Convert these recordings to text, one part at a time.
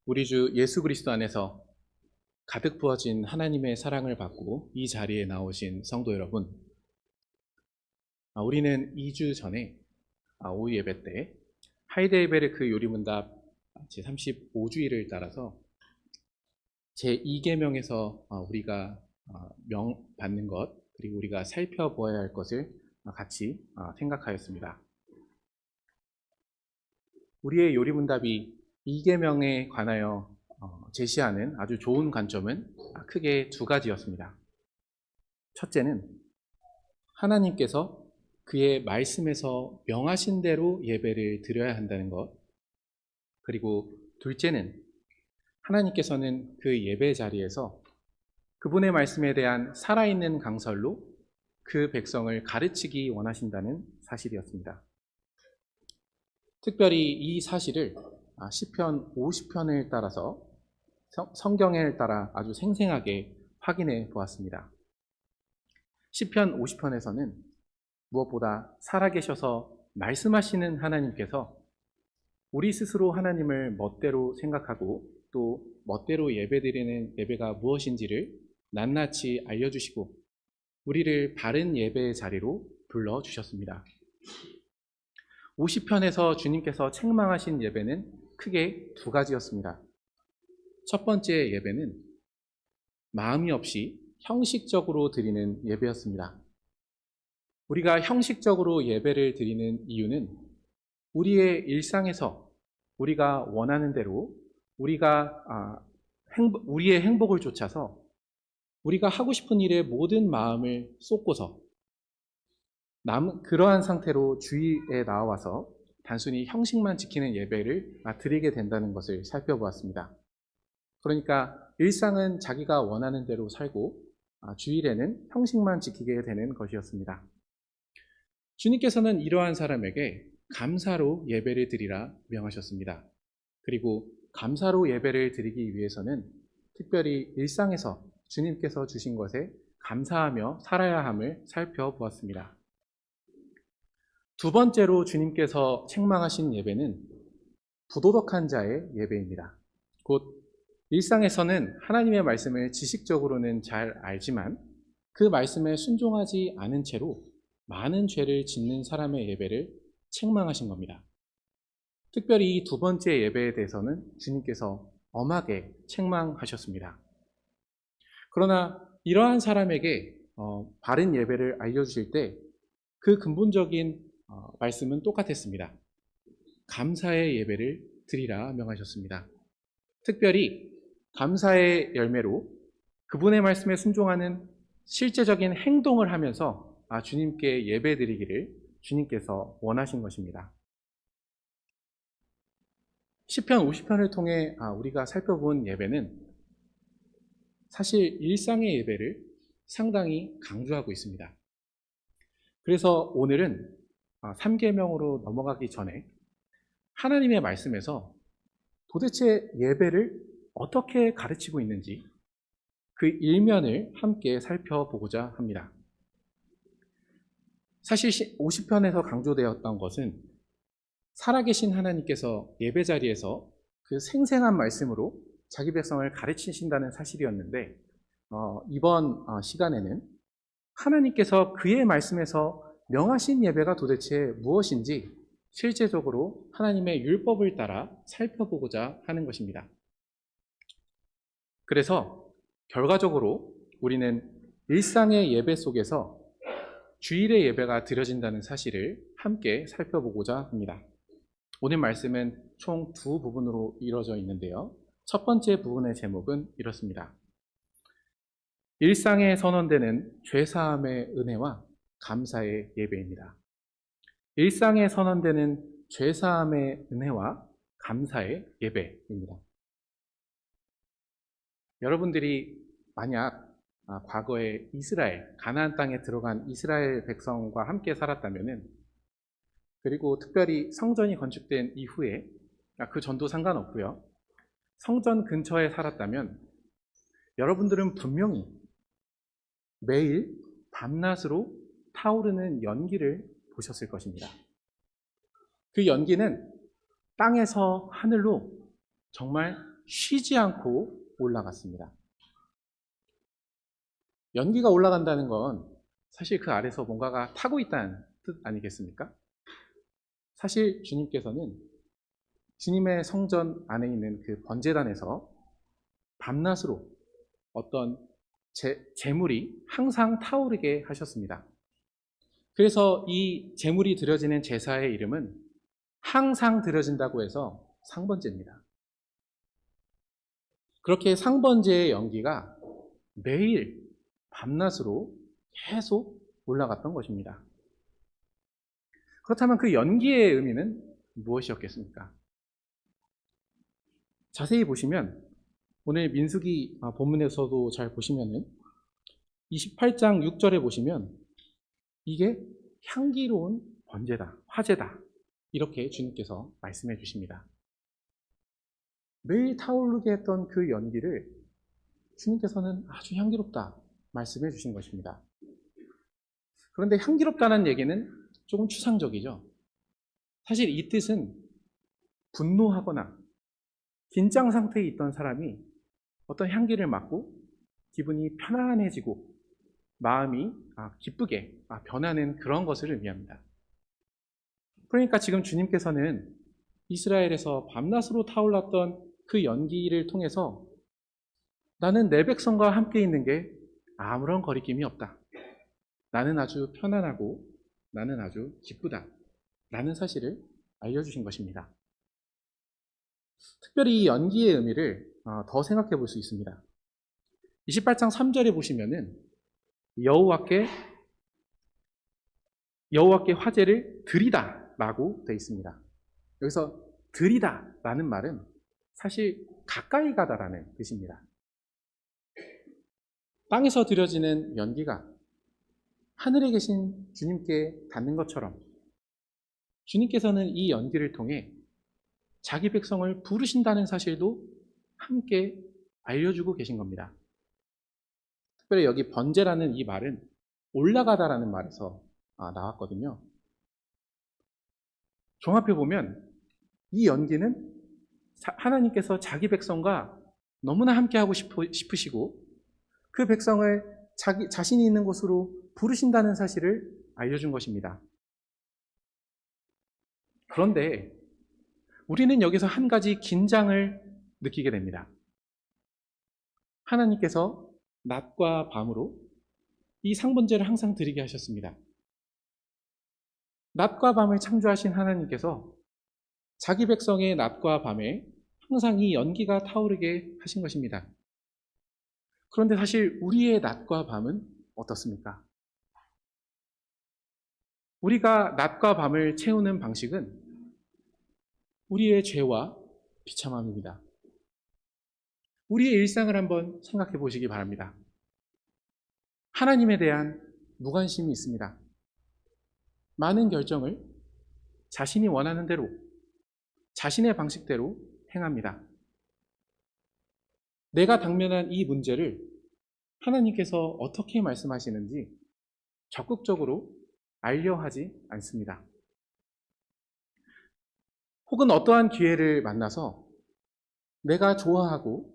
우리 주 예수 그리스도 안에서 가득 부어진 하나님의 사랑을 받고 이 자리에 나오신 성도 여러분, 우리는 2주 전에 오후 예배 때 하이델베르크 요리문답 제35주일을 따라서 제2계명에서 우리가 받는 것, 그리고 우리가 살펴보아야 할 것을 같이 생각하였습니다. 우리의 요리문답이 2계명에 관하여 제시하는 아주 좋은 관점은 크게 두 가지였습니다. 첫째는 하나님께서 그의 말씀에서 명하신 대로 예배를 드려야 한다는 것, 그리고 둘째는 하나님께서는 그 예배 자리에서 그분의 말씀에 대한 살아있는 강설로 그 백성을 가르치기 원하신다는 사실이었습니다. 특별히 이 사실을 시편 50편을 따라서 성경을 따라 아주 생생하게 확인해 보았습니다. 시편 50편에서는 무엇보다 살아계셔서 말씀하시는 하나님께서 우리 스스로 하나님을 멋대로 생각하고 또 멋대로 예배드리는 예배가 무엇인지를 낱낱이 알려주시고 우리를 바른 예배의 자리로 불러주셨습니다. 50편에서 주님께서 책망하신 예배는 크게 두 가지였습니다. 첫 번째 예배는 마음이 없이 형식적으로 드리는 예배였습니다. 우리가 형식적으로 예배를 드리는 이유는 우리의 일상에서 우리가 원하는 대로 우리의 행복을 쫓아서 우리가 하고 싶은 일에 모든 마음을 쏟고서 그러한 상태로 주일에 나와서 단순히 형식만 지키는 예배를 드리게 된다는 것을 살펴보았습니다. 그러니까 일상은 자기가 원하는 대로 살고 주일에는 형식만 지키게 되는 것이었습니다. 주님께서는 이러한 사람에게 감사로 예배를 드리라 명하셨습니다. 그리고 감사로 예배를 드리기 위해서는 특별히 일상에서 주님께서 주신 것에 감사하며 살아야 함을 살펴보았습니다. 두 번째로 주님께서 책망하신 예배는 부도덕한 자의 예배입니다. 곧 일상에서는 하나님의 말씀을 지식적으로는 잘 알지만 그 말씀에 순종하지 않은 채로 많은 죄를 짓는 사람의 예배를 책망하신 겁니다. 특별히 이 두 번째 예배에 대해서는 주님께서 엄하게 책망하셨습니다. 그러나 이러한 사람에게 바른 예배를 알려주실 때 그 근본적인 말씀은 똑같았습니다. 감사의 예배를 드리라 명하셨습니다. 특별히 감사의 열매로 그분의 말씀에 순종하는 실제적인 행동을 하면서 주님께 예배드리기를 주님께서 원하신 것입니다. 시편 50편을 통해 우리가 살펴본 예배는 사실 일상의 예배를 상당히 강조하고 있습니다. 그래서 오늘은 3계명으로 넘어가기 전에 하나님의 말씀에서 도대체 예배를 어떻게 가르치고 있는지 그 일면을 함께 살펴보고자 합니다. 사실 50편에서 강조되었던 것은 살아계신 하나님께서 예배 자리에서 그 생생한 말씀으로 자기 백성을 가르치신다는 사실이었는데 이번 시간에는 하나님께서 그의 말씀에서 명하신 예배가 도대체 무엇인지 실제적으로 하나님의 율법을 따라 살펴보고자 하는 것입니다. 그래서 결과적으로 우리는 일상의 예배 속에서 주일의 예배가 드려진다는 사실을 함께 살펴보고자 합니다. 오늘 말씀은 총 두 부분으로 이루어져 있는데요. 첫 번째 부분의 제목은 이렇습니다. 일상에 선언되는 죄사함의 은혜와 감사의 예배입니다. 일상에 선언되는 죄사함의 은혜와 감사의 예배입니다. 여러분들이 만약 과거에 가나안 땅에 들어간 이스라엘 백성과 함께 살았다면, 그리고 특별히 성전이 건축된 이후에 그 전도 상관없고요, 성전 근처에 살았다면 여러분들은 분명히 매일 밤낮으로 타오르는 연기를 보셨을 것입니다. 그 연기는 땅에서 하늘로 정말 쉬지 않고 올라갔습니다. 연기가 올라간다는 건 사실 그 아래서 뭔가가 타고 있다는 뜻 아니겠습니까? 사실 주님께서는 주님의 성전 안에 있는 그 번제단에서 밤낮으로 어떤 제물이 항상 타오르게 하셨습니다. 그래서 이 제물이 드려지는 제사의 이름은 항상 드려진다고 해서 상번제입니다. 그렇게 상번제의 연기가 매일 밤낮으로 계속 올라갔던 것입니다. 그렇다면 그 연기의 의미는 무엇이었겠습니까? 자세히 보시면 오늘 민수기 본문에서도 잘 보시면은 28장 6절에 보시면 이게 향기로운 번제다, 화제다 이렇게 주님께서 말씀해 주십니다. 매일 타오르게 했던 그 연기를 주님께서는 아주 향기롭다 말씀해 주신 것입니다. 그런데 향기롭다는 얘기는 조금 추상적이죠. 사실 이 뜻은 분노하거나 긴장 상태에 있던 사람이 어떤 향기를 맡고 기분이 편안해지고 마음이 기쁘게 변하는 그런 것을 의미합니다. 그러니까 지금 주님께서는 이스라엘에서 밤낮으로 타올랐던 그 연기를 통해서 나는 내 백성과 함께 있는 게 아무런 거리낌이 없다. 나는 아주 편안하고 나는 아주 기쁘다. 라는 사실을 알려주신 것입니다. 특별히 이 연기의 의미를 더 생각해 볼 수 있습니다. 28장 3절에 보시면은 여호와께 화제를 드리다 라고 되어 있습니다. 여기서 드리다 라는 말은 사실 가까이 가다라는 뜻입니다. 땅에서 드려지는 연기가 하늘에 계신 주님께 닿는 것처럼 주님께서는 이 연기를 통해 자기 백성을 부르신다는 사실도 함께 알려주고 계신 겁니다. 특별히 여기 번제라는 이 말은 올라가다라는 말에서 나왔거든요. 종합해 보면 이 연기는 하나님께서 자기 백성과 너무나 함께하고 싶으시고 그 백성을 자신이 있는 곳으로 부르신다는 사실을 알려준 것입니다. 그런데 우리는 여기서 한 가지 긴장을 느끼게 됩니다. 하나님께서 낮과 밤으로 이 상번제를 항상 드리게 하셨습니다. 낮과 밤을 창조하신 하나님께서 자기 백성의 낮과 밤에 항상 이 연기가 타오르게 하신 것입니다. 그런데 사실 우리의 낮과 밤은 어떻습니까? 우리가 낮과 밤을 채우는 방식은 우리의 죄와 비참함입니다. 우리의 일상을 한번 생각해 보시기 바랍니다. 하나님에 대한 무관심이 있습니다. 많은 결정을 자신이 원하는 대로, 자신의 방식대로 행합니다. 내가 당면한 이 문제를 하나님께서 어떻게 말씀하시는지 적극적으로 알려하지 않습니다. 혹은 어떠한 기회를 만나서 내가 좋아하고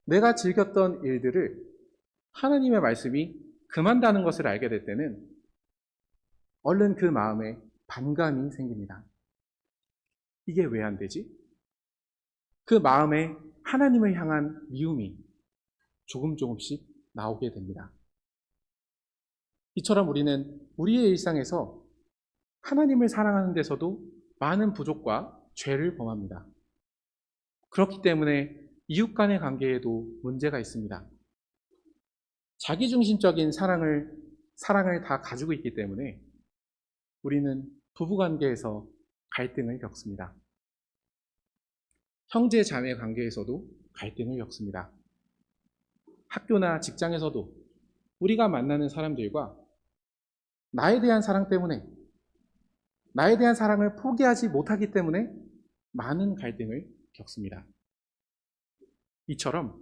내가 즐겼던 일들을 하나님의 말씀이 금한다는 것을 알게 될 때는 얼른 그 마음에 반감이 생깁니다. 이게 왜 안 되지? 그 마음에 하나님을 향한 미움이 조금씩 나오게 됩니다. 이처럼 우리는 우리의 일상에서 하나님을 사랑하는 데서도 많은 부족과 죄를 범합니다. 그렇기 때문에 이웃 간의 관계에도 문제가 있습니다. 자기중심적인 사랑을 다 가지고 있기 때문에 우리는 부부관계에서 갈등을 겪습니다. 형제 자매 관계에서도 갈등을 겪습니다. 학교나 직장에서도 우리가 만나는 사람들과 나에 대한 사랑 때문에, 나에 대한 사랑을 포기하지 못하기 때문에 많은 갈등을 겪습니다. 이처럼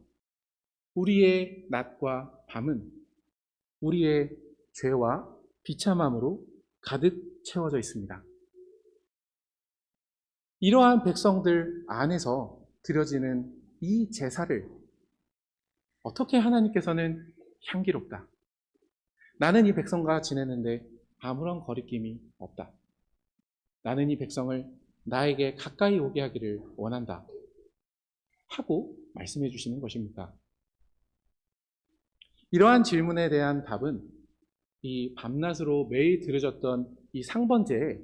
우리의 낮과 밤은 우리의 죄와 비참함으로 가득 채워져 있습니다. 이러한 백성들 안에서 드려지는 이 제사를 어떻게 하나님께서는 향기롭다. 나는 이 백성과 지내는데 아무런 거리낌이 없다. 나는 이 백성을 나에게 가까이 오게 하기를 원한다. 하고 말씀해 주시는 것입니다. 이러한 질문에 대한 답은 이 밤낮으로 매일 드려졌던 이 상번제에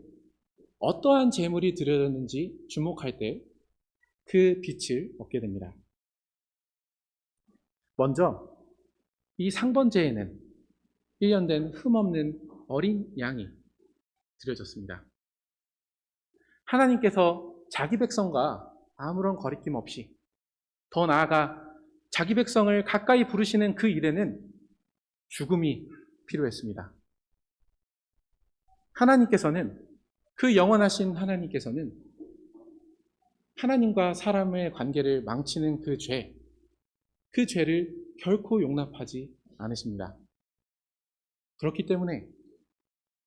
어떠한 제물이 드려졌는지 주목할 때 그 빛을 얻게 됩니다. 먼저 이 상번제에는 1년 된 흠없는 어린 양이 드려졌습니다. 하나님께서 자기 백성과 아무런 거리낌 없이, 더 나아가 자기 백성을 가까이 부르시는 그 일에는 죽음이 필요했습니다. 하나님께서는, 그 영원하신 하나님께서는 하나님과 사람의 관계를 망치는 그 죄를 결코 용납하지 않으십니다. 그렇기 때문에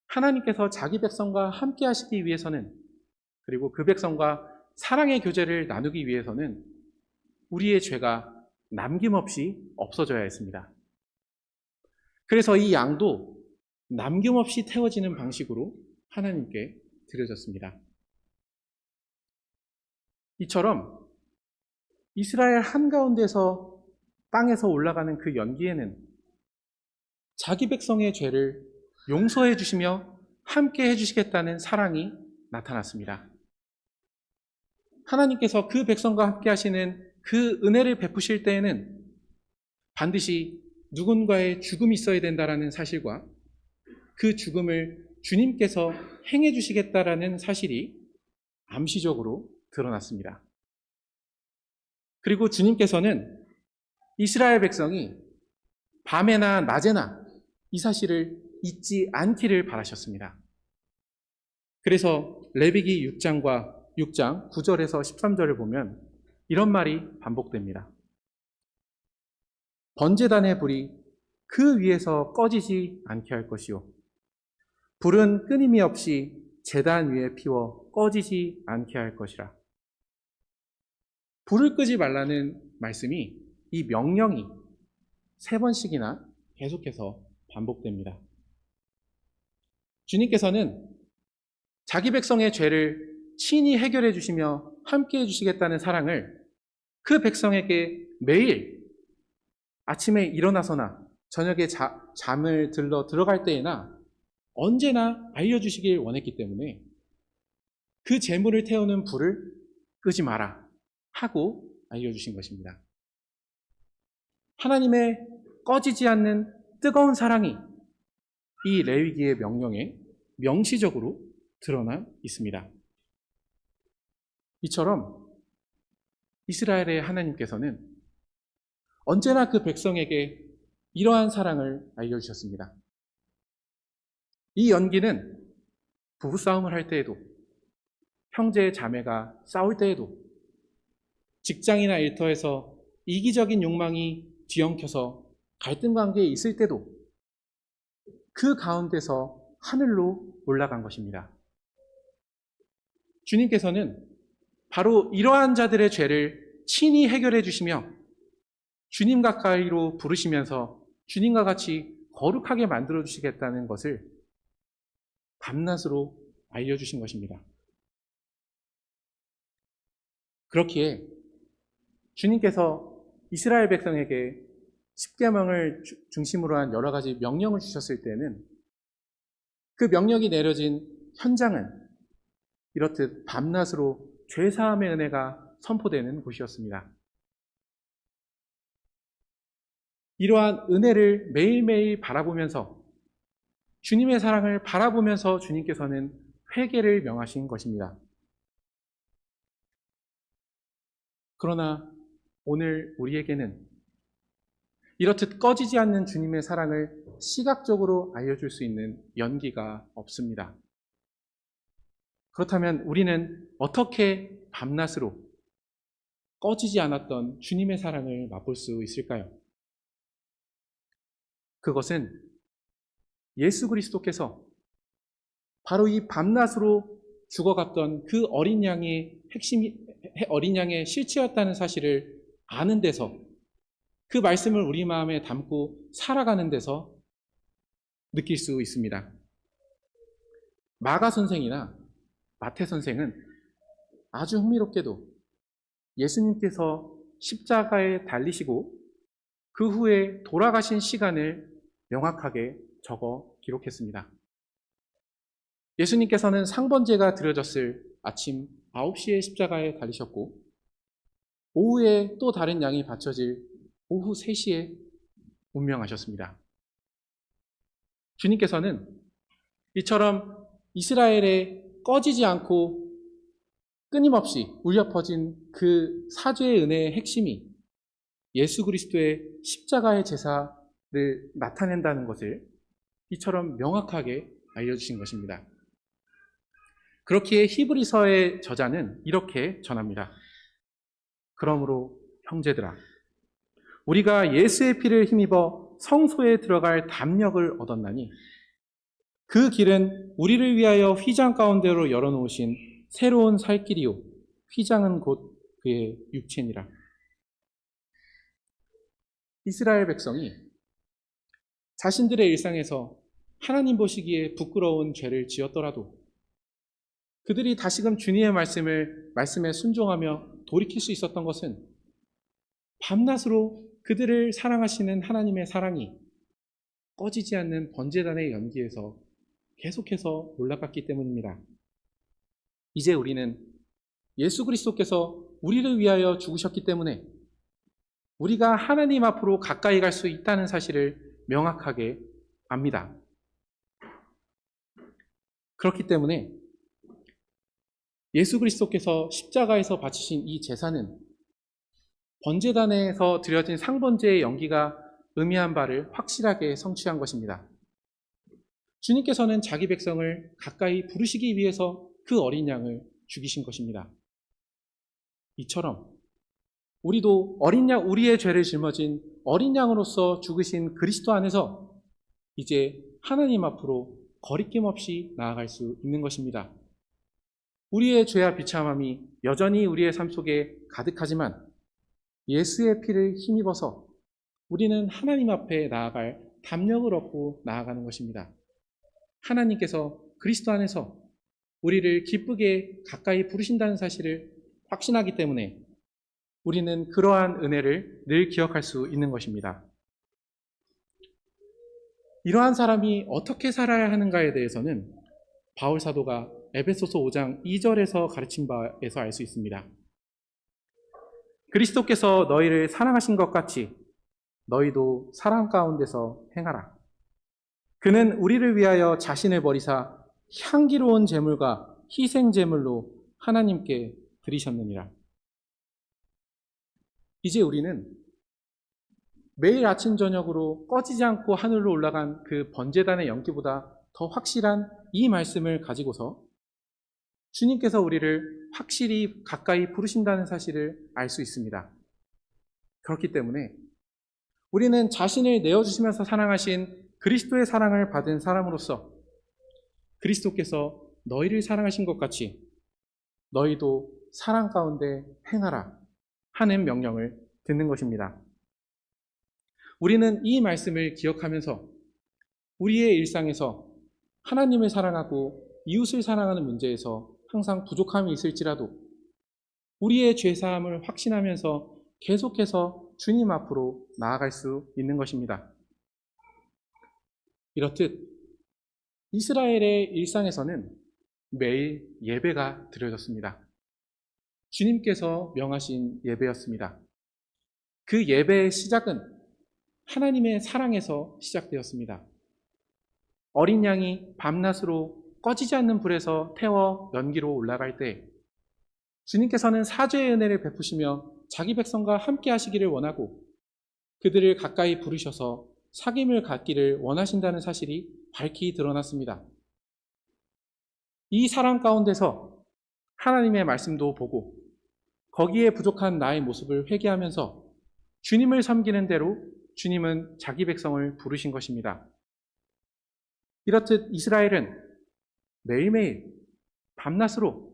하나님께서 자기 백성과 함께 하시기 위해서는, 그리고 그 백성과 사랑의 교제를 나누기 위해서는 우리의 죄가 남김없이 없어져야 했습니다. 그래서 이 양도 남김없이 태워지는 방식으로 하나님께 드려졌습니다. 이처럼 이스라엘 한가운데서 땅에서 올라가는 그 연기에는 자기 백성의 죄를 용서해 주시며 함께 해주시겠다는 사랑이 나타났습니다. 하나님께서 그 백성과 함께 하시는 그 은혜를 베푸실 때에는 반드시 누군가의 죽음이 있어야 된다는 사실과 그 죽음을 주님께서 행해 주시겠다라는 사실이 암시적으로 드러났습니다. 그리고 주님께서는 이스라엘 백성이 밤에나 낮에나 이 사실을 잊지 않기를 바라셨습니다. 그래서 레위기 6장 9절에서 13절을 보면 이런 말이 반복됩니다. 번제단의 불이 그 위에서 꺼지지 않게 할 것이요, 불은 끊임이 없이 제단 위에 피워 꺼지지 않게 할 것이라. 불을 끄지 말라는 말씀이, 이 명령이 3번씩이나 계속해서 반복됩니다. 주님께서는 자기 백성의 죄를 친히 해결해 주시며 함께 해주시겠다는 사랑을 그 백성에게 매일 아침에 일어나서나 저녁에 잠을 들어갈 때에나 언제나 알려주시길 원했기 때문에 그 재물을 태우는 불을 끄지 마라 하고 알려주신 것입니다. 하나님의 꺼지지 않는 뜨거운 사랑이 이 레위기의 명령에 명시적으로 드러나 있습니다. 이처럼 이스라엘의 하나님께서는 언제나 그 백성에게 이러한 사랑을 알려주셨습니다. 이 연기는 부부싸움을 할 때에도, 형제 자매가 싸울 때에도, 직장이나 일터에서 이기적인 욕망이 뒤엉켜서 갈등 관계에 있을 때도 그 가운데서 하늘로 올라간 것입니다. 주님께서는 바로 이러한 자들의 죄를 친히 해결해 주시며 주님 가까이로 부르시면서 주님과 같이 거룩하게 만들어 주시겠다는 것을 밤낮으로 알려주신 것입니다. 그렇기에 주님께서 이스라엘 백성에게 십계명을 중심으로 한 여러 가지 명령을 주셨을 때는 그 명령이 내려진 현장은 이렇듯 밤낮으로 죄사함의 은혜가 선포되는 곳이었습니다. 이러한 은혜를 매일매일 바라보면서, 주님의 사랑을 바라보면서 주님께서는 회개를 명하신 것입니다. 그러나 오늘 우리에게는 이렇듯 꺼지지 않는 주님의 사랑을 시각적으로 알려줄 수 있는 연기가 없습니다. 그렇다면 우리는 어떻게 밤낮으로 꺼지지 않았던 주님의 사랑을 맛볼 수 있을까요? 그것은 예수 그리스도께서 바로 이 밤낮으로 죽어갔던 그 어린 양의 실체였다는 사실을 아는 데서, 그 말씀을 우리 마음에 담고 살아가는 데서 느낄 수 있습니다. 마가 선생이나 마태 선생은 아주 흥미롭게도 예수님께서 십자가에 달리시고 그 후에 돌아가신 시간을 명확하게 적어 기록했습니다. 예수님께서는 상번제가 드려졌을 아침 9시에 십자가에 달리셨고 오후에 또 다른 양이 바쳐질 오후 3시에 운명하셨습니다. 주님께서는 이처럼 이스라엘에 꺼지지 않고 끊임없이 울려 퍼진 그 사죄의 은혜의 핵심이 예수 그리스도의 십자가의 제사를 나타낸다는 것을 이처럼 명확하게 알려주신 것입니다. 그렇기에 히브리서의 저자는 이렇게 전합니다. 그러므로 형제들아, 우리가 예수의 피를 힘입어 성소에 들어갈 담력을 얻었나니 그 길은 우리를 위하여 휘장 가운데로 열어놓으신 새로운 살 길이요 휘장은 곧 그의 육체니라. 이스라엘 백성이 자신들의 일상에서 하나님 보시기에 부끄러운 죄를 지었더라도 그들이 다시금 주님의 말씀에 순종하며 돌이킬 수 있었던 것은 밤낮으로 그들을 사랑하시는 하나님의 사랑이 꺼지지 않는 번제단의 연기에서 계속해서 올라갔기 때문입니다. 이제 우리는 예수 그리스도께서 우리를 위하여 죽으셨기 때문에 우리가 하나님 앞으로 가까이 갈 수 있다는 사실을 명확하게 압니다. 그렇기 때문에 예수 그리스도께서 십자가에서 바치신 이 제사는 번제단에서 드려진 상번제의 연기가 의미한 바를 확실하게 성취한 것입니다. 주님께서는 자기 백성을 가까이 부르시기 위해서 그 어린 양을 죽이신 것입니다. 이처럼 우리도 어린 양, 우리의 죄를 짊어진 어린 양으로서 죽으신 그리스도 안에서 이제 하나님 앞으로 거리낌 없이 나아갈 수 있는 것입니다. 우리의 죄와 비참함이 여전히 우리의 삶 속에 가득하지만 예수의 피를 힘입어서 우리는 하나님 앞에 나아갈 담력을 얻고 나아가는 것입니다. 하나님께서 그리스도 안에서 우리를 기쁘게 가까이 부르신다는 사실을 확신하기 때문에 우리는 그러한 은혜를 늘 기억할 수 있는 것입니다. 이러한 사람이 어떻게 살아야 하는가에 대해서는 바울 사도가 에베소서 5장 2절에서 가르친 바에서 알 수 있습니다. 그리스도께서 너희를 사랑하신 것 같이 너희도 사랑 가운데서 행하라. 그는 우리를 위하여 자신을 버리사 향기로운 제물과 희생 제물로 하나님께 드리셨느니라. 이제 우리는 매일 아침 저녁으로 꺼지지 않고 하늘로 올라간 그 번제단의 연기보다 더 확실한 이 말씀을 가지고서 주님께서 우리를 확실히 가까이 부르신다는 사실을 알 수 있습니다. 그렇기 때문에 우리는 자신을 내어주시면서 사랑하신 그리스도의 사랑을 받은 사람으로서 그리스도께서 너희를 사랑하신 것 같이 너희도 사랑 가운데 행하라 하는 명령을 듣는 것입니다. 우리는 이 말씀을 기억하면서 우리의 일상에서 하나님을 사랑하고 이웃을 사랑하는 문제에서 항상 부족함이 있을지라도 우리의 죄사함을 확신하면서 계속해서 주님 앞으로 나아갈 수 있는 것입니다. 이렇듯 이스라엘의 일상에서는 매일 예배가 드려졌습니다. 주님께서 명하신 예배였습니다. 그 예배의 시작은 하나님의 사랑에서 시작되었습니다. 어린 양이 밤낮으로 꺼지지 않는 불에서 태워 연기로 올라갈 때 주님께서는 사죄의 은혜를 베푸시며 자기 백성과 함께 하시기를 원하고 그들을 가까이 부르셔서 사귐을 갖기를 원하신다는 사실이 밝히 드러났습니다. 이 사랑 가운데서 하나님의 말씀도 보고 거기에 부족한 나의 모습을 회개하면서 주님을 섬기는 대로 주님은 자기 백성을 부르신 것입니다. 이렇듯 이스라엘은 매일매일 밤낮으로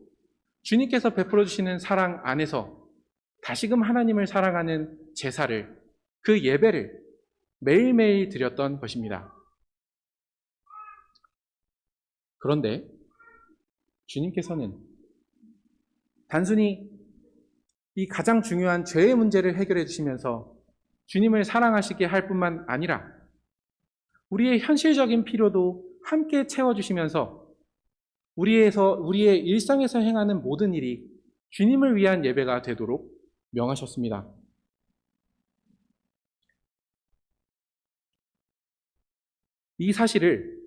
주님께서 베풀어 주시는 사랑 안에서 다시금 하나님을 사랑하는 제사를, 그 예배를 매일매일 드렸던 것입니다. 그런데 주님께서는 단순히 이 가장 중요한 죄의 문제를 해결해 주시면서 주님을 사랑하시게 할 뿐만 아니라 우리의 현실적인 필요도 함께 채워주시면서 우리의 일상에서 행하는 모든 일이 주님을 위한 예배가 되도록 명하셨습니다. 이 사실을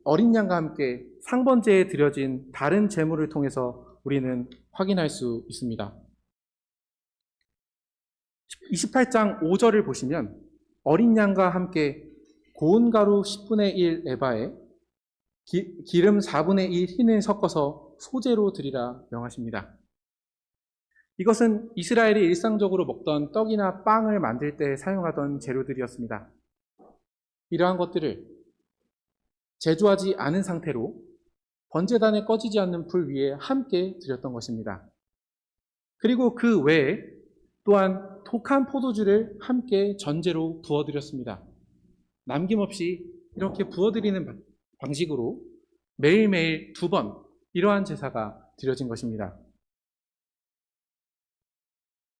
어린 양과 함께 상번제에 드려진 다른 제물을 통해서 우리는 확인할 수 있습니다. 28장 5절을 보시면 어린 양과 함께 고운 가루 10분의 1 에바에 기름 4분의 1 흰을 섞어서 소제로 드리라 명하십니다. 이것은 이스라엘이 일상적으로 먹던 떡이나 빵을 만들 때 사용하던 재료들이었습니다. 이러한 것들을 제조하지 않은 상태로 번제단에 꺼지지 않는 불 위에 함께 드렸던 것입니다. 그리고 그 외에 또한 독한 포도주를 함께 전제로 부어드렸습니다. 남김없이 이렇게 부어드리는 방식으로 매일매일 2번 이러한 제사가 드려진 것입니다.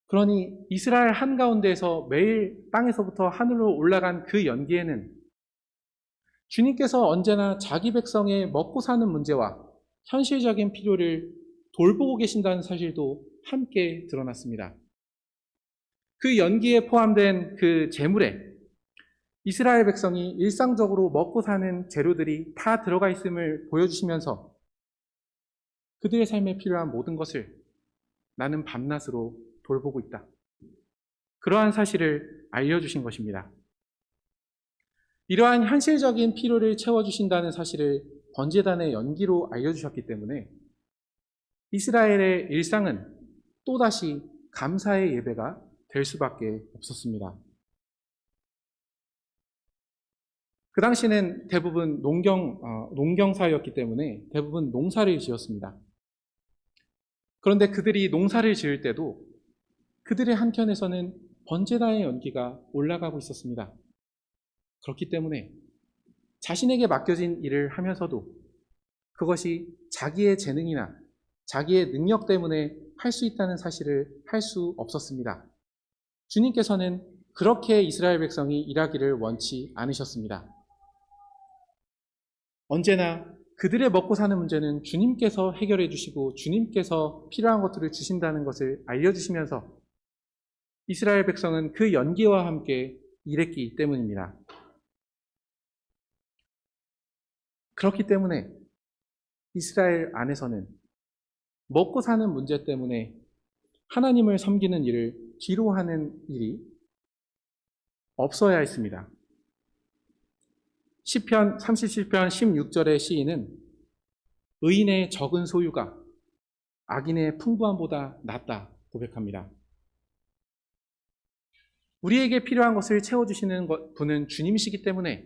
그러니 이스라엘 한가운데에서 매일 땅에서부터 하늘로 올라간 그 연기에는 주님께서 언제나 자기 백성의 먹고 사는 문제와 현실적인 필요를 돌보고 계신다는 사실도 함께 드러났습니다. 그 연기에 포함된 그 제물에 이스라엘 백성이 일상적으로 먹고 사는 재료들이 다 들어가 있음을 보여주시면서 그들의 삶에 필요한 모든 것을 나는 밤낮으로 돌보고 있다. 그러한 사실을 알려주신 것입니다. 이러한 현실적인 필요를 채워주신다는 사실을 번제단의 연기로 알려주셨기 때문에 이스라엘의 일상은 또다시 감사의 예배가 될 수밖에 없었습니다. 그 당시는 대부분 농경사였기 때문에 대부분 농사를 지었습니다. 그런데 그들이 농사를 지을 때도 그들의 한켠에서는 번제단의 연기가 올라가고 있었습니다. 그렇기 때문에 자신에게 맡겨진 일을 하면서도 그것이 자기의 재능이나 자기의 능력 때문에 할 수 있다는 사실을 할 수 없었습니다. 주님께서는 그렇게 이스라엘 백성이 일하기를 원치 않으셨습니다. 언제나 그들의 먹고 사는 문제는 주님께서 해결해 주시고 주님께서 필요한 것들을 주신다는 것을 알려주시면서 이스라엘 백성은 그 연기와 함께 일했기 때문입니다. 그렇기 때문에 이스라엘 안에서는 먹고 사는 문제 때문에 하나님을 섬기는 일을 뒤로 하는 일이 없어야 했습니다. 시편 37편 16절의 시인은 의인의 적은 소유가 악인의 풍부함보다 낫다 고백합니다. 우리에게 필요한 것을 채워주시는 분은 주님이시기 때문에,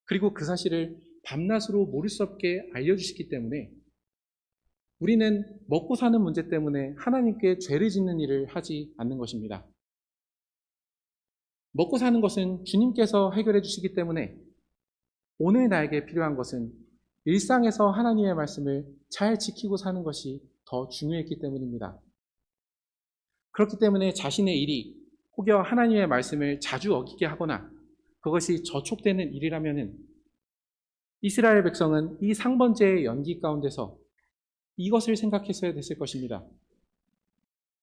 그리고 그 사실을 밤낮으로 모를 수 없게 알려주시기 때문에 우리는 먹고 사는 문제 때문에 하나님께 죄를 짓는 일을 하지 않는 것입니다. 먹고 사는 것은 주님께서 해결해 주시기 때문에 오늘 나에게 필요한 것은 일상에서 하나님의 말씀을 잘 지키고 사는 것이 더 중요했기 때문입니다. 그렇기 때문에 자신의 일이 혹여 하나님의 말씀을 자주 어기게 하거나 그것이 저촉되는 일이라면 이스라엘 백성은 이 상번제의 연기 가운데서 이것을 생각했어야 됐을 것입니다.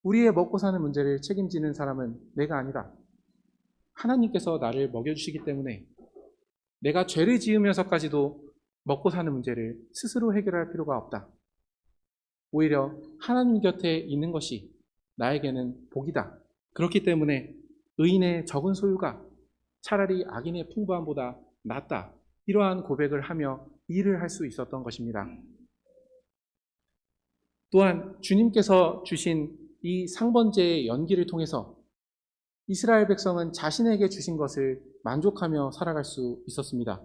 우리의 먹고 사는 문제를 책임지는 사람은 내가 아니라 하나님께서 나를 먹여주시기 때문에 내가 죄를 지으면서까지도 먹고 사는 문제를 스스로 해결할 필요가 없다. 오히려 하나님 곁에 있는 것이 나에게는 복이다. 그렇기 때문에 의인의 적은 소유가 차라리 악인의 풍부함보다 낫다. 이러한 고백을 하며 일을 할 수 있었던 것입니다. 또한 주님께서 주신 이 상번제의 연기를 통해서 이스라엘 백성은 자신에게 주신 것을 만족하며 살아갈 수 있었습니다.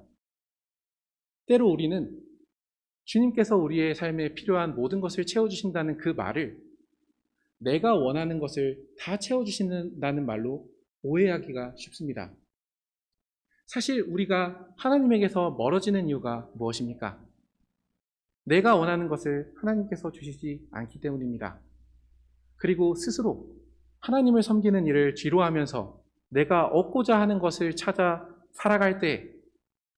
때로 우리는 주님께서 우리의 삶에 필요한 모든 것을 채워주신다는 그 말을 내가 원하는 것을 다 채워주신다는 말로 오해하기가 쉽습니다. 사실 우리가 하나님에게서 멀어지는 이유가 무엇입니까? 내가 원하는 것을 하나님께서 주시지 않기 때문입니다. 그리고 스스로 하나님을 섬기는 일을 뒤로하면서 내가 얻고자 하는 것을 찾아 살아갈 때,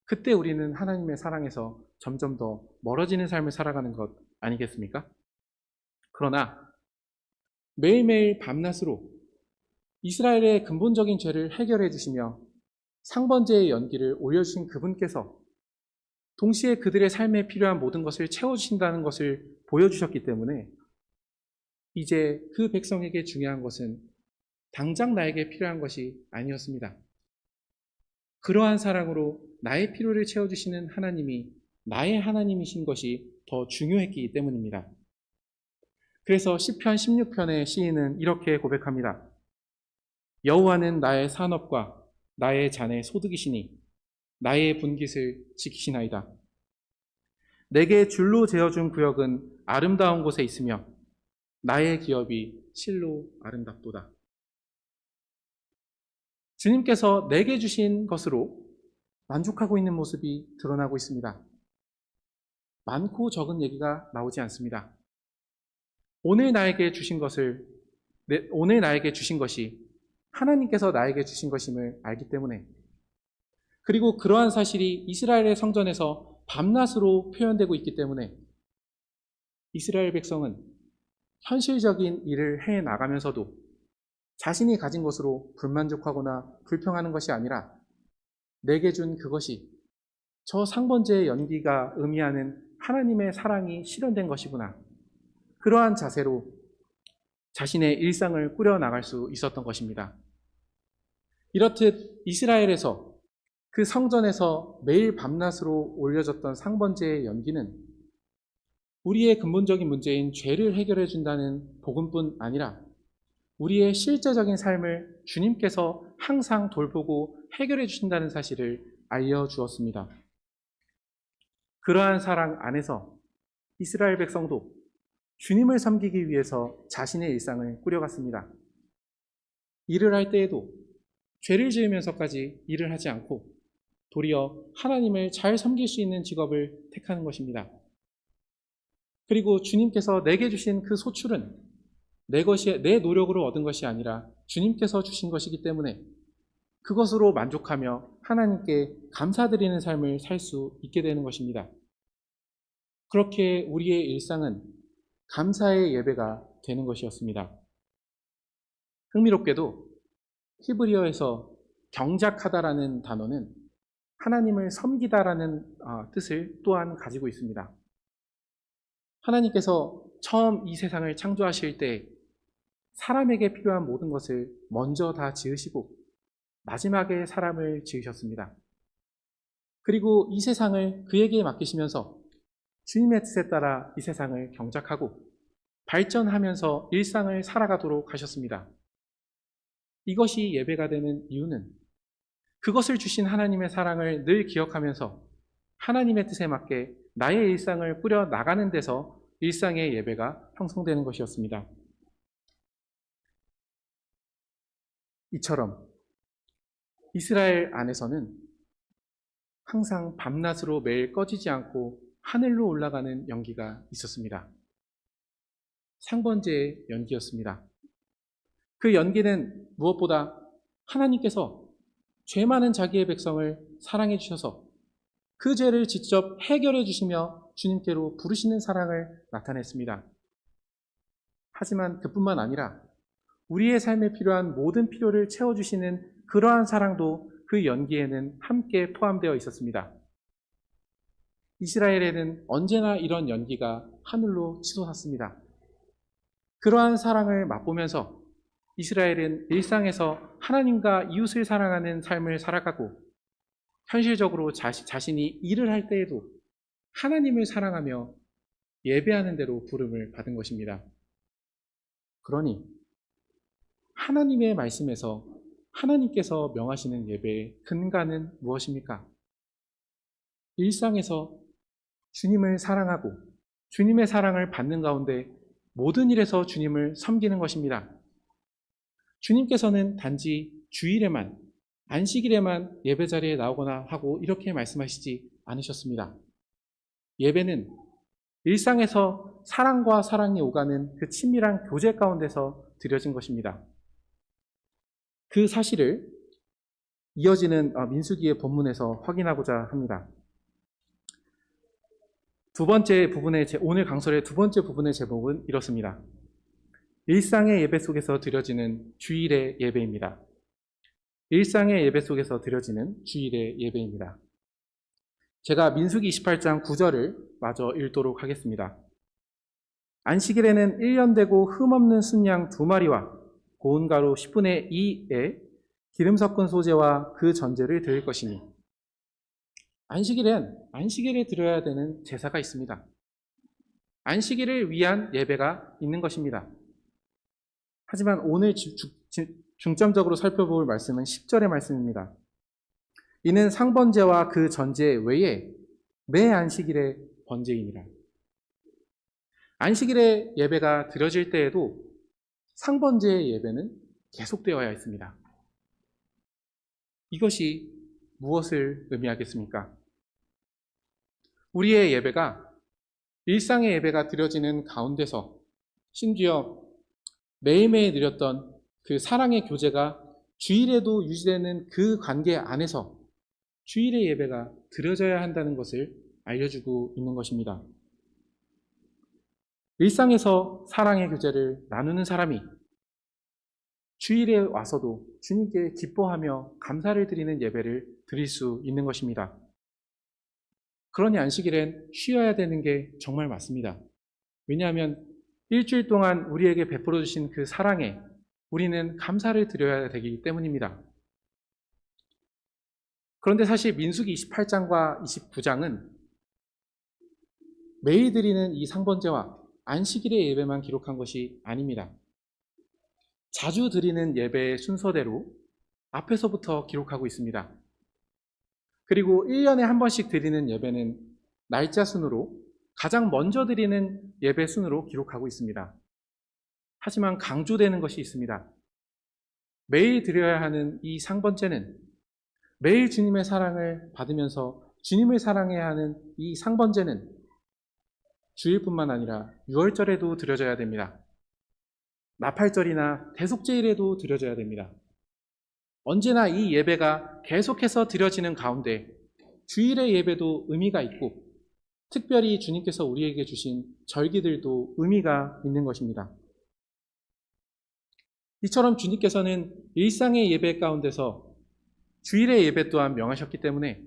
그때 우리는 하나님의 사랑에서 점점 더 멀어지는 삶을 살아가는 것 아니겠습니까? 그러나 매일매일 밤낮으로 이스라엘의 근본적인 죄를 해결해 주시며 상번제의 연기를 올려주신 그분께서 동시에 그들의 삶에 필요한 모든 것을 채워주신다는 것을 보여주셨기 때문에 이제 그 백성에게 중요한 것은 당장 나에게 필요한 것이 아니었습니다. 그러한 사랑으로 나의 필요를 채워주시는 하나님이 나의 하나님이신 것이 더 중요했기 때문입니다. 그래서 시편 16편의 시인은 이렇게 고백합니다. 여호와는 나의 산업과 나의 잔의 소득이시니 나의 분깃을 지키시나이다. 내게 줄로 재어준 구역은 아름다운 곳에 있으며 나의 기업이 실로 아름답도다. 주님께서 내게 주신 것으로 만족하고 있는 모습이 드러나고 있습니다. 많고 적은 얘기가 나오지 않습니다. 오늘 나에게 주신 것이 하나님께서 나에게 주신 것임을 알기 때문에, 그리고 그러한 사실이 이스라엘의 성전에서 밤낮으로 표현되고 있기 때문에 이스라엘 백성은 현실적인 일을 해 나가면서도 자신이 가진 것으로 불만족하거나 불평하는 것이 아니라 내게 준 그것이 저 상번제의 연기가 의미하는 하나님의 사랑이 실현된 것이구나, 그러한 자세로 자신의 일상을 꾸려나갈 수 있었던 것입니다. 이렇듯 이스라엘에서 그 성전에서 매일 밤낮으로 올려졌던 상번제의 연기는 우리의 근본적인 문제인 죄를 해결해 준다는 복음뿐 아니라 우리의 실제적인 삶을 주님께서 항상 돌보고 해결해 주신다는 사실을 알려주었습니다. 그러한 사랑 안에서 이스라엘 백성도 주님을 섬기기 위해서 자신의 일상을 꾸려갔습니다. 일을 할 때에도 죄를 지으면서까지 일을 하지 않고 도리어 하나님을 잘 섬길 수 있는 직업을 택하는 것입니다. 그리고 주님께서 내게 주신 그 소출은 내 노력으로 얻은 것이 아니라 주님께서 주신 것이기 때문에 그것으로 만족하며 하나님께 감사드리는 삶을 살 수 있게 되는 것입니다. 그렇게 우리의 일상은 감사의 예배가 되는 것이었습니다. 흥미롭게도 히브리어에서 경작하다라는 단어는 하나님을 섬기다라는 뜻을 또한 가지고 있습니다. 하나님께서 처음 이 세상을 창조하실 때 사람에게 필요한 모든 것을 먼저 다 지으시고 마지막에 사람을 지으셨습니다. 그리고 이 세상을 그에게 맡기시면서 주님의 뜻에 따라 이 세상을 경작하고 발전하면서 일상을 살아가도록 하셨습니다. 이것이 예배가 되는 이유는 그것을 주신 하나님의 사랑을 늘 기억하면서 하나님의 뜻에 맞게 나의 일상을 꾸려 나가는 데서 일상의 예배가 형성되는 것이었습니다. 이처럼 이스라엘 안에서는 항상 밤낮으로 매일 꺼지지 않고 하늘로 올라가는 연기가 있었습니다. 상번제의 연기였습니다. 그 연기는 무엇보다 하나님께서 죄 많은 자기의 백성을 사랑해 주셔서 그 죄를 직접 해결해 주시며 주님께로 부르시는 사랑을 나타냈습니다. 하지만 그뿐만 아니라 우리의 삶에 필요한 모든 필요를 채워주시는 그러한 사랑도 그 연기에는 함께 포함되어 있었습니다. 이스라엘에는 언제나 이런 연기가 하늘로 치솟았습니다. 그러한 사랑을 맛보면서 이스라엘은 일상에서 하나님과 이웃을 사랑하는 삶을 살아가고 현실적으로 자신이 일을 할 때에도 하나님을 사랑하며 예배하는 대로 부름을 받은 것입니다. 그러니 하나님의 말씀에서 하나님께서 명하시는 예배의 근간은 무엇입니까? 일상에서 주님을 사랑하고 주님의 사랑을 받는 가운데 모든 일에서 주님을 섬기는 것입니다. 주님께서는 단지 주일에만, 안식일에만 예배 자리에 나오거나 하고 이렇게 말씀하시지 않으셨습니다. 예배는 일상에서 사랑과 사랑이 오가는 그 친밀한 교제 가운데서 드려진 것입니다. 그 사실을 이어지는 민수기의 본문에서 확인하고자 합니다. 오늘 강설의 두 번째 부분의 제목은 이렇습니다. 일상의 예배 속에서 드려지는 주일의 예배입니다. 일상의 예배 속에서 드려지는 주일의 예배입니다. 제가 민수기 28장 9절을 마저 읽도록 하겠습니다. 안식일에는 1년 되고 흠없는 순양 2마리와 고운 가루 10분의 2에 기름 섞은 소재와 그 전제를 드릴 것이니. 안식일에 드려야 되는 제사가 있습니다. 안식일을 위한 예배가 있는 것입니다. 하지만 오늘 중점적으로 살펴볼 말씀은 10절의 말씀입니다. 이는 상번제와 그 전제 외에 매 안식일의 번제이니라. 안식일의 예배가 드려질 때에도 상번제의 예배는 계속되어야 했습니다. 이것이 무엇을 의미하겠습니까? 우리의 예배가 일상의 예배가 드려지는 가운데서 심지어 매일매일 드렸던 그 사랑의 교제가 주일에도 유지되는 그 관계 안에서 주일의 예배가 드려져야 한다는 것을 알려주고 있는 것입니다. 일상에서 사랑의 교제를 나누는 사람이 주일에 와서도 주님께 기뻐하며 감사를 드리는 예배를 드릴 수 있는 것입니다. 그러니 안식일엔 쉬어야 되는 게 정말 맞습니다. 왜냐하면 일주일 동안 우리에게 베풀어 주신 그 사랑에 우리는 감사를 드려야 되기 때문입니다. 그런데 사실 민수기 28장과 29장은 매일 드리는 이 상번제와 안식일의 예배만 기록한 것이 아닙니다. 자주 드리는 예배의 순서대로 앞에서부터 기록하고 있습니다. 그리고 1년에 한 번씩 드리는 예배는 날짜 순으로 가장 먼저 드리는 예배 순으로 기록하고 있습니다. 하지만 강조되는 것이 있습니다. 매일 드려야 하는 이 상번제는 매일 주님의 사랑을 받으면서 주님을 사랑해야 하는 이 상번제는 주일뿐만 아니라 유월절에도 드려져야 됩니다. 나팔절이나 대속제일에도 드려져야 됩니다. 언제나 이 예배가 계속해서 드려지는 가운데 주일의 예배도 의미가 있고 특별히 주님께서 우리에게 주신 절기들도 의미가 있는 것입니다. 이처럼 주님께서는 일상의 예배 가운데서 주일의 예배 또한 명하셨기 때문에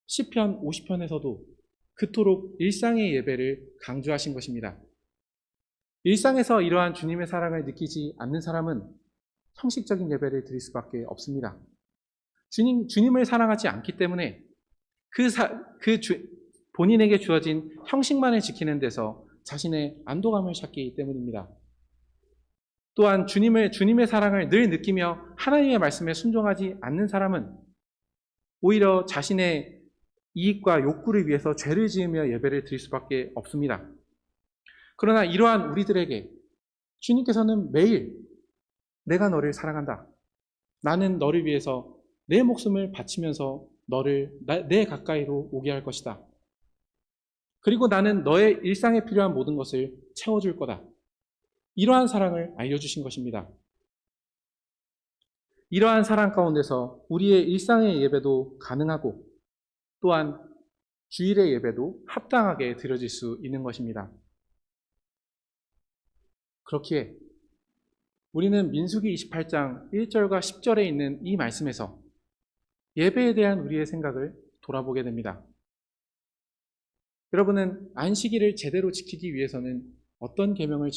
시편 50편에서도 그토록 일상의 예배를 강조하신 것입니다. 일상에서 이러한 주님의 사랑을 느끼지 않는 사람은 형식적인 예배를 드릴 수밖에 없습니다. 주님을 사랑하지 않기 때문에 본인에게 주어진 형식만을 지키는 데서 자신의 안도감을 찾기 때문입니다. 또한 주님의 사랑을 늘 느끼며 하나님의 말씀에 순종하지 않는 사람은 오히려 자신의 이익과 욕구를 위해서 죄를 지으며 예배를 드릴 수밖에 없습니다. 그러나 이러한 우리들에게 주님께서는 매일 내가 너를 사랑한다. 나는 너를 위해서 내 목숨을 바치면서 너를 내 가까이로 오게 할 것이다. 그리고 나는 너의 일상에 필요한 모든 것을 채워줄 거다. 이러한 사랑을 알려주신 것입니다. 이러한 사랑 가운데서 우리의 일상의 예배도 가능하고 또한 주일의 예배도 합당하게 드려질 수 있는 것입니다. 그렇기에 우리는 민수기 28장 1절과 10절에 있는 이 말씀에서 예배에 대한 우리의 생각을 돌아보게 됩니다. 여러분은 안식일을 제대로 지키기 위해서는 어떠한 계명을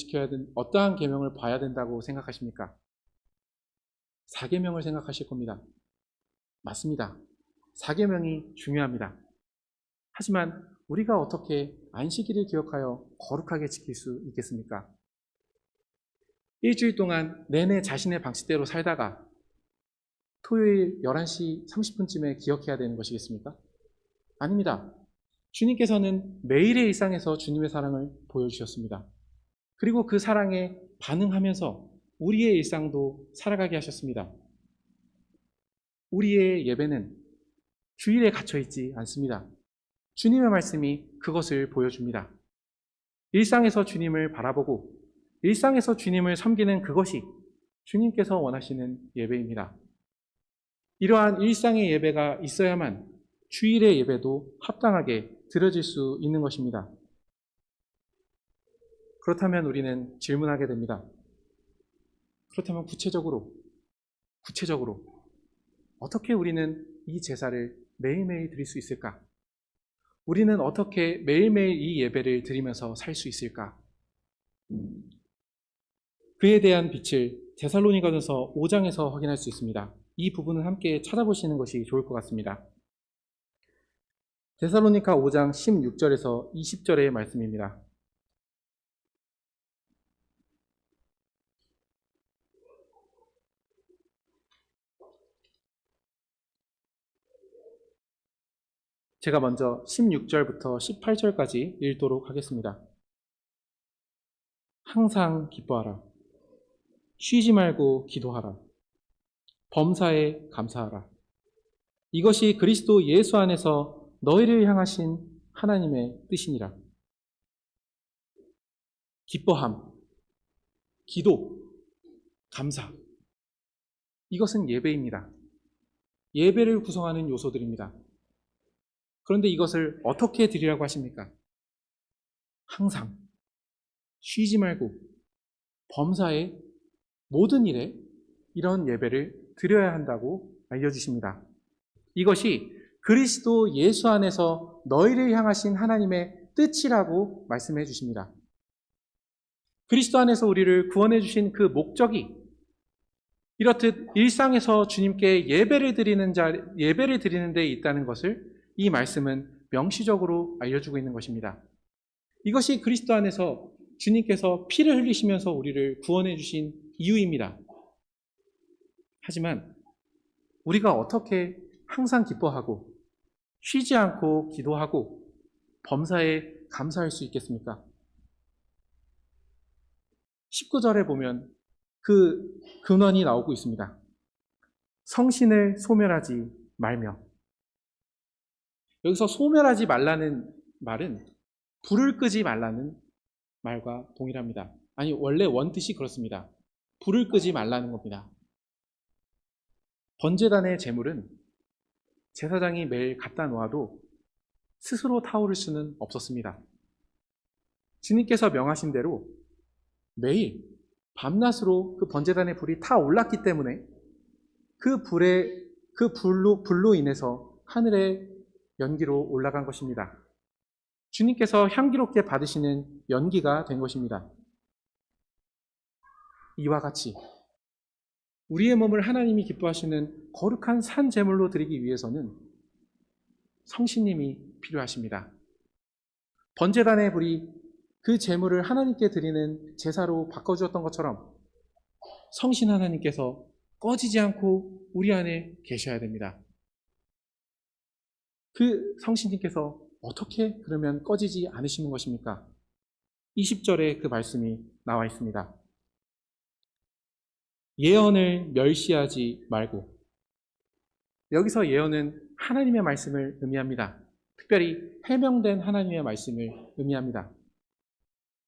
봐야 된다고 생각하십니까? 4계명을 생각하실 겁니다. 맞습니다. 4계명이 중요합니다. 하지만 우리가 어떻게 안식일을 기억하여 거룩하게 지킬 수 있겠습니까? 일주일 동안 내내 자신의 방식대로 살다가 토요일 11시 30분쯤에 기억해야 되는 것이겠습니까? 아닙니다. 주님께서는 매일의 일상에서 주님의 사랑을 보여주셨습니다. 그리고 그 사랑에 반응하면서 우리의 일상도 살아가게 하셨습니다. 우리의 예배는 주일에 갇혀있지 않습니다. 주님의 말씀이 그것을 보여줍니다. 일상에서 주님을 바라보고 일상에서 주님을 섬기는 그것이 주님께서 원하시는 예배입니다. 이러한 일상의 예배가 있어야만 주일의 예배도 합당하게 드려질 수 있는 것입니다. 그렇다면 우리는 질문하게 됩니다. 그렇다면 구체적으로 어떻게 우리는 이 제사를 매일매일 드릴 수 있을까? 우리는 어떻게 매일매일 이 예배를 드리면서 살 수 있을까? 그에 대한 빛을 데살로니가전서 5장에서 확인할 수 있습니다. 이 부분을 함께 찾아보시는 것이 좋을 것 같습니다. 데살로니가 5장 16절에서 20절의 말씀입니다. 제가 먼저 16절부터 18절까지 읽도록 하겠습니다. 항상 기뻐하라. 쉬지 말고 기도하라. 범사에 감사하라. 이것이 그리스도 예수 안에서 너희를 향하신 하나님의 뜻이니라. 기뻐함, 기도, 감사. 이것은 예배입니다. 예배를 구성하는 요소들입니다. 그런데 이것을 어떻게 드리라고 하십니까? 항상 쉬지 말고 범사에 모든 일에 이런 예배를 드려야 한다고 알려주십니다. 이것이 그리스도 예수 안에서 너희를 향하신 하나님의 뜻이라고 말씀해 주십니다. 그리스도 안에서 우리를 구원해 주신 그 목적이 이렇듯 일상에서 주님께 예배를 드리는 데 있다는 것을 이 말씀은 명시적으로 알려주고 있는 것입니다. 이것이 그리스도 안에서 주님께서 피를 흘리시면서 우리를 구원해 주신 이유입니다. 하지만 우리가 어떻게 항상 기뻐하고 쉬지 않고 기도하고 범사에 감사할 수 있겠습니까? 19절에 보면 그 근원이 나오고 있습니다. 성신을 소멸하지 말며. 여기서 소멸하지 말라는 말은 불을 끄지 말라는 말과 동일합니다. 아니, 원래 원뜻이 그렇습니다. 불을 끄지 말라는 겁니다. 번제단의 제물은 제사장이 매일 갖다 놓아도 스스로 타오를 수는 없었습니다. 주님께서 명하신 대로 매일 밤낮으로 그 번제단의 불이 타 올랐기 때문에 그 불로 인해서 하늘에 연기로 올라간 것입니다. 주님께서 향기롭게 받으시는 연기가 된 것입니다. 이와 같이 우리의 몸을 하나님이 기뻐하시는 거룩한 산 제물로 드리기 위해서는 성신님이 필요하십니다. 번제단의 불이 그 제물을 하나님께 드리는 제사로 바꿔주었던 것처럼 성신 하나님께서 꺼지지 않고 우리 안에 계셔야 됩니다. 그 성신님께서 어떻게 그러면 꺼지지 않으시는 것입니까? 20절에 그 말씀이 나와 있습니다. 예언을 멸시하지 말고. 여기서 예언은 하나님의 말씀을 의미합니다. 특별히 해명된 하나님의 말씀을 의미합니다.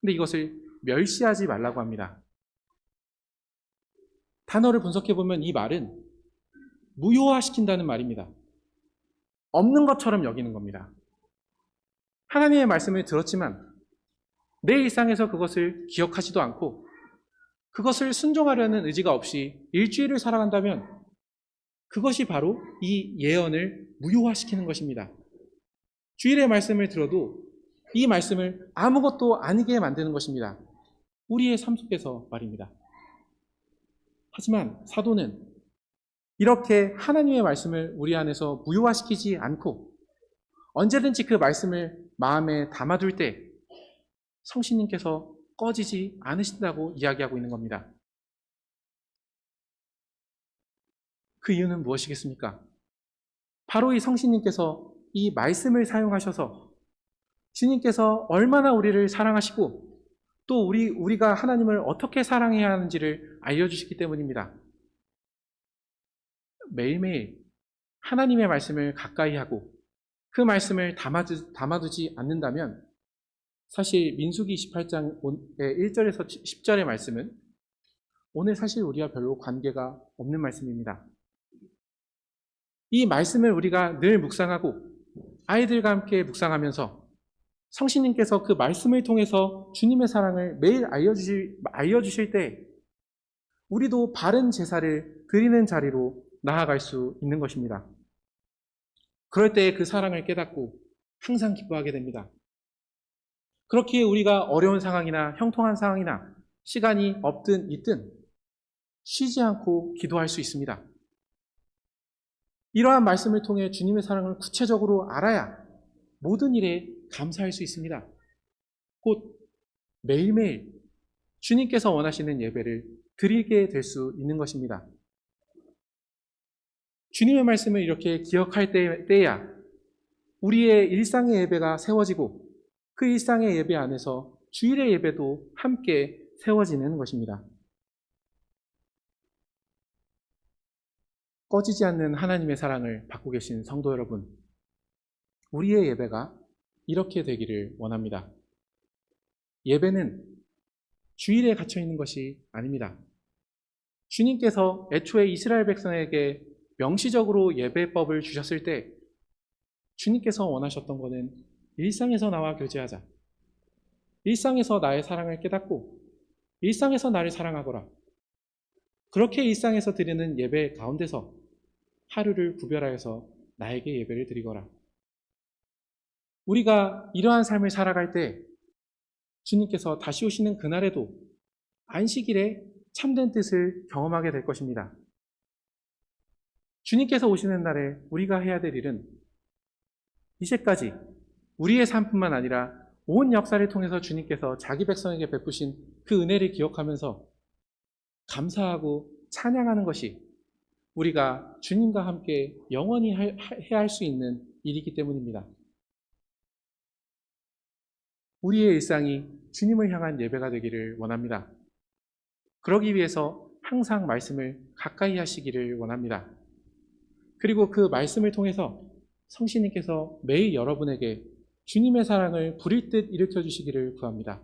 근데 이것을 멸시하지 말라고 합니다. 단어를 분석해보면 이 말은 무효화시킨다는 말입니다. 없는 것처럼 여기는 겁니다. 하나님의 말씀을 들었지만 내 일상에서 그것을 기억하지도 않고 그것을 순종하려는 의지가 없이 일주일을 살아간다면 그것이 바로 이 예언을 무효화시키는 것입니다. 주일의 말씀을 들어도 이 말씀을 아무것도 아니게 만드는 것입니다. 우리의 삶 속에서 말입니다. 하지만 사도는 이렇게 하나님의 말씀을 우리 안에서 무효화시키지 않고 언제든지 그 말씀을 마음에 담아둘 때 성신님께서 꺼지지 않으신다고 이야기하고 있는 겁니다. 그 이유는 무엇이겠습니까? 바로 이 성신님께서 이 말씀을 사용하셔서 주님께서 얼마나 우리를 사랑하시고 또 우리가 하나님을 어떻게 사랑해야 하는지를 알려주시기 때문입니다. 매일매일 하나님의 말씀을 가까이 하고 그 말씀을 담아두지 않는다면 사실 민수기 28장 1절에서 10절의 말씀은 오늘 사실 우리와 별로 관계가 없는 말씀입니다. 이 말씀을 우리가 늘 묵상하고 아이들과 함께 묵상하면서 성신님께서 그 말씀을 통해서 주님의 사랑을 매일 알려주실 때 우리도 바른 제사를 드리는 자리로 나아갈 수 있는 것입니다. 그럴 때 그 사랑을 깨닫고 항상 기뻐하게 됩니다. 그렇기에 우리가 어려운 상황이나 형통한 상황이나 시간이 없든 있든 쉬지 않고 기도할 수 있습니다. 이러한 말씀을 통해 주님의 사랑을 구체적으로 알아야 모든 일에 감사할 수 있습니다. 곧 매일매일 주님께서 원하시는 예배를 드리게 될 수 있는 것입니다. 주님의 말씀을 이렇게 기억할 때야 우리의 일상의 예배가 세워지고 그 일상의 예배 안에서 주일의 예배도 함께 세워지는 것입니다. 꺼지지 않는 하나님의 사랑을 받고 계신 성도 여러분, 우리의 예배가 이렇게 되기를 원합니다. 예배는 주일에 갇혀 있는 것이 아닙니다. 주님께서 애초에 이스라엘 백성에게 명시적으로 예배법을 주셨을 때 주님께서 원하셨던 것은 일상에서 나와 교제하자. 일상에서 나의 사랑을 깨닫고 일상에서 나를 사랑하거라. 그렇게 일상에서 드리는 예배 가운데서 하루를 구별하여서 나에게 예배를 드리거라. 우리가 이러한 삶을 살아갈 때 주님께서 다시 오시는 그날에도 안식일에 참된 뜻을 경험하게 될 것입니다. 주님께서 오시는 날에 우리가 해야 될 일은 이제까지 우리의 삶뿐만 아니라 온 역사를 통해서 주님께서 자기 백성에게 베푸신 그 은혜를 기억하면서 감사하고 찬양하는 것이 우리가 주님과 함께 영원히 해야 할 수 있는 일이기 때문입니다. 우리의 일상이 주님을 향한 예배가 되기를 원합니다. 그러기 위해서 항상 말씀을 가까이 하시기를 원합니다. 그리고 그 말씀을 통해서 성신님께서 매일 여러분에게 주님의 사랑을 부릴 듯 일으켜 주시기를 구합니다.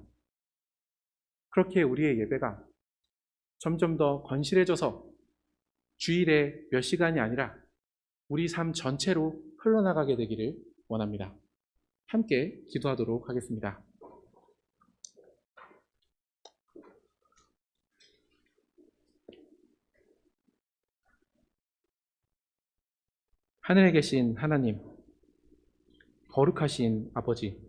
그렇게 우리의 예배가 점점 더 건실해져서 주일에 몇 시간이 아니라 우리 삶 전체로 흘러나가게 되기를 원합니다. 함께 기도하도록 하겠습니다. 하늘에 계신 하나님, 거룩하신 아버지,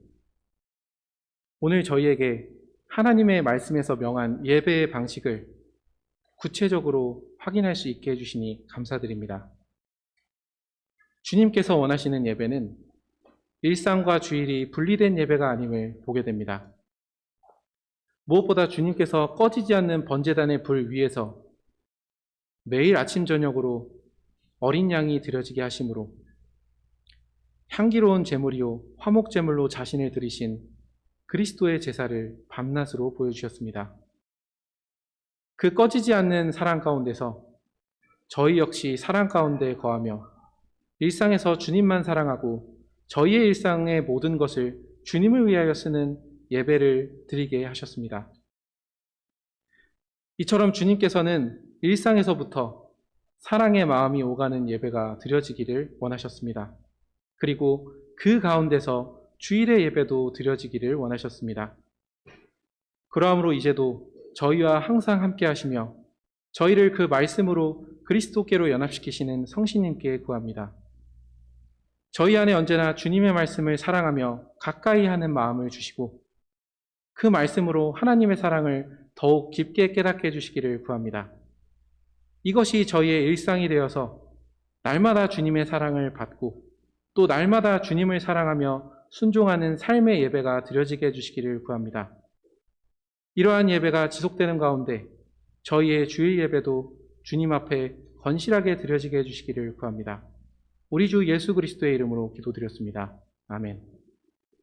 오늘 저희에게 하나님의 말씀에서 명한 예배의 방식을 구체적으로 확인할 수 있게 해주시니 감사드립니다. 주님께서 원하시는 예배는 일상과 주일이 분리된 예배가 아님을 보게 됩니다. 무엇보다 주님께서 꺼지지 않는 번제단의 불 위에서 매일 아침 저녁으로 어린 양이 드려지게 하심으로 향기로운 제물이요 화목 제물로 자신을 드리신 그리스도의 제사를 밤낮으로 보여주셨습니다. 그 꺼지지 않는 사랑 가운데서 저희 역시 사랑 가운데 거하며 일상에서 주님만 사랑하고 저희의 일상의 모든 것을 주님을 위하여 쓰는 예배를 드리게 하셨습니다. 이처럼 주님께서는 일상에서부터 사랑의 마음이 오가는 예배가 드려지기를 원하셨습니다. 그리고 그 가운데서 주일의 예배도 드려지기를 원하셨습니다. 그러므로 이제도 저희와 항상 함께 하시며 저희를 그 말씀으로 그리스도께로 연합시키시는 성신님께 구합니다. 저희 안에 언제나 주님의 말씀을 사랑하며 가까이 하는 마음을 주시고 그 말씀으로 하나님의 사랑을 더욱 깊게 깨닫게 해주시기를 구합니다. 이것이 저희의 일상이 되어서 날마다 주님의 사랑을 받고 또 날마다 주님을 사랑하며 순종하는 삶의 예배가 드려지게 해주시기를 구합니다. 이러한 예배가 지속되는 가운데 저희의 주일 예배도 주님 앞에 건실하게 드려지게 해주시기를 구합니다. 우리 주 예수 그리스도의 이름으로 기도드렸습니다. 아멘.